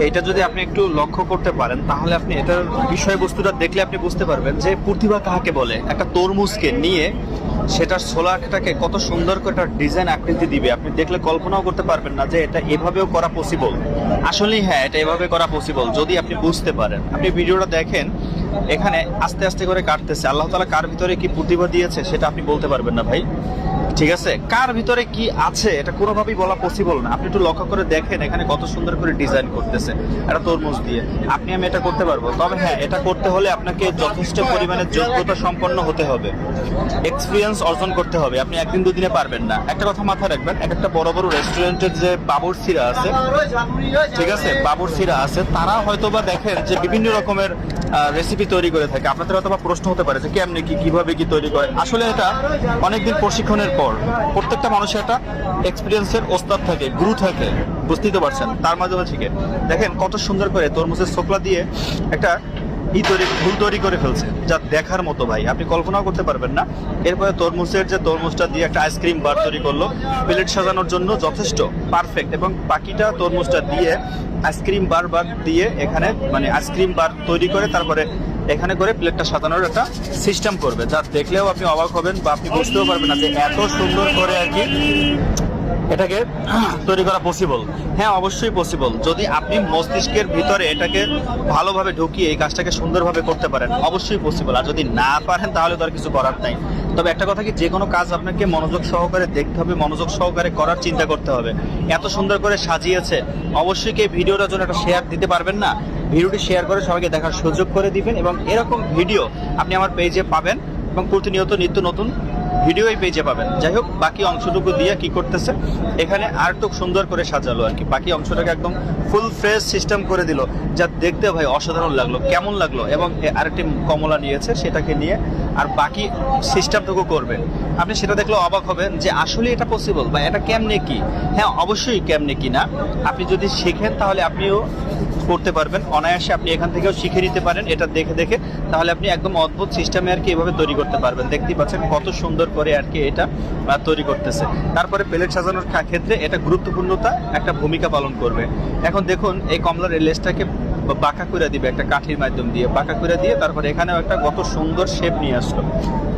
এটা যদি আপনি একটু লক্ষ্য করতে পারেন তাহলে আপনি এটার বিষয়বস্তুটা দেখলে আপনি বুঝতে পারবেন যে প্রতিভা কাকে বলে। একটা তরমুজকে নিয়ে সেটার ছোলাটাকে কত সুন্দর করে একটা ডিজাইন আকৃতি দিবে, আপনি দেখলে কল্পনাও করতে পারবেন না যে এটা এভাবেও করা পসিবল। আসলেই হ্যাঁ, এটা এভাবে করা পসিবল যদি আপনি বুঝতে পারেন। আপনি ভিডিওটা দেখেন, এখানে আস্তে আস্তে করে কাটতেছে। আল্লাহ তাআলা কার ভিতরে কি প্রতিভা দিয়েছে সেটা আপনি বলতে পারবেন না ভাই, ঠিক আছে? কার ভিতরে কি আছে এটা কোনোভাবেই বলা পসিবল না। আপনি একটু লক্ষ্য করে দেখেন এখানে কত সুন্দর করে ডিজাইন করতেছে একটা তরমুজ দিয়ে। আপনি আমি এটা করতে পারবো, তবে হ্যাঁ, এটা করতে হলে আপনাকে যথেষ্ট পরিমাণে যোগ্যতা সম্পন্ন হতে হবে, এক্সপিরিয়েন্স অর্জন করতে হবে। আপনি একদিন দুদিনে পারবেন না। একটা কথা মাথায় রাখবেন, এক একটা বড় বড় রেস্টুরেন্টের যে বাবুর্চিরা আছে, ঠিক আছে, বাবুর্চিরা আছে, তারা হয়তোবা দেখেন যে বিভিন্ন রকমের রেসিপি তৈরি করে থাকে। আপনাদের হয়তো বা প্রশ্ন হতে পারে যে কেমনে কি, কিভাবে কি তৈরি করে। আসলে এটা অনেকদিন প্রশিক্ষণের পর প্রত্যেকটা মানুষের একটা এক্সপিরিয়েন্সের ওস্তাদ থাকে, গুরু থাকে, বুঝতেই তো পারছেন। তার মাধ্যমে শিখে দেখেন কত সুন্দর করে তরমুজের ছোকলা দিয়ে একটা ফুল তৈরি করে ফেলছে, যা দেখার মতো ভাই, আপনি কল্পনাও করতে পারবেন না। এরপরে তরমুজটা দিয়ে একটা আইসক্রিম বার তৈরি করলো, প্লেট সাজানোর জন্য যথেষ্ট পারফেক্ট। এবং বাকিটা তরমুজটা দিয়ে আইসক্রিম বার দিয়ে এখানে মানে আইসক্রিম বার তৈরি করে তারপরে এখানে করে প্লেটটা সাজানোর একটা সিস্টেম করবে, যা দেখলেও আপনি অবাক হবেন বা আপনি বুঝতেও পারবেন না যে এত সুন্দর করে আর কি এটাকে তৈরি করা পসিবল। হ্যাঁ, অবশ্যই পসিবল যদি আপনি মস্তিষ্কের ভিতরে এটাকে ভালোভাবে ঢুকিয়ে এই কাজটাকে সুন্দরভাবে করতে পারেন, অবশ্যই পসিবল। আর যদি না পারেন তাহলে তো আর কিছু করার নাই। তবে একটা কথা কি, যে কোনো কাজ আপনাকে মনোযোগ সহকারে দেখতে হবে, মনোযোগ সহকারে করার চিন্তা করতে হবে। এত সুন্দর করে সাজিয়েছে, অবশ্যই কি ভিডিওটার জন্য একটা শেয়ার দিতে পারবেন না? ভিডিওটি শেয়ার করে সবাইকে দেখার সুযোগ করে দিবেন। এবং এরকম ভিডিও আপনি আমার পেজে পাবেন এবং প্রতিনিয়ত নিত্য নতুন ভিডিও এই পেজে পাবেন। যাই হোক, বাকি অংশটুকু দিয়ে কি করতেছে, এখানে আরেকটু সুন্দর করে সাজালো আর কি, বাকি অংশটাকে একদম ফুল ফ্রেশ সিস্টেম করে দিল, যা দেখতে ভাই অসাধারণ লাগলো। কেমন লাগলো? এবং আরেকটি কমলা নিয়েছে, সেটাকে নিয়ে আর বাকি সিস্টেমটুকু করবে। আপনি সেটা দেখলে অবাক হবেন যে আসলে এটা পসিবল বা এটা কেমনে কি। হ্যাঁ, অবশ্যই কেমনে কি না, আপনি যদি শিখেন তাহলে আপনিও করতে পারবেন অনায়াসে। আপনি এখান থেকেও শিখে নিতে পারেন এটা দেখে দেখে, তাহলে আপনি একদম অদ্ভুত সিস্টেমে আর কি এভাবে তৈরি করতে পারবেন। দেখতেই পাচ্ছেন কত সুন্দর করে আর কি এটা তৈরি করতেছে। তারপরে প্লেট সাজানোর ক্ষেত্রে এটা গুরুত্বপূর্ণতা একটা ভূমিকা পালন করবে। এখন দেখুন, এই কমলার লেজটাকে বাঁকা করে দিবে একটা কাঠির মাধ্যম দিয়ে, বাঁকা করে দিয়ে তারপরে এখানেও একটা কত সুন্দর শেপ নিয়ে আসলো,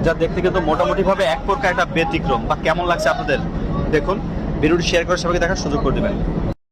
যা দেখতে কিন্তু মোটামুটি ভাবে এক প্রকার একটা ব্যতিক্রম। বা কেমন লাগছে আপনাদের দেখুন, ভিডিওটি শেয়ার করে সবাইকে দেখার সুযোগ করে দেবেন।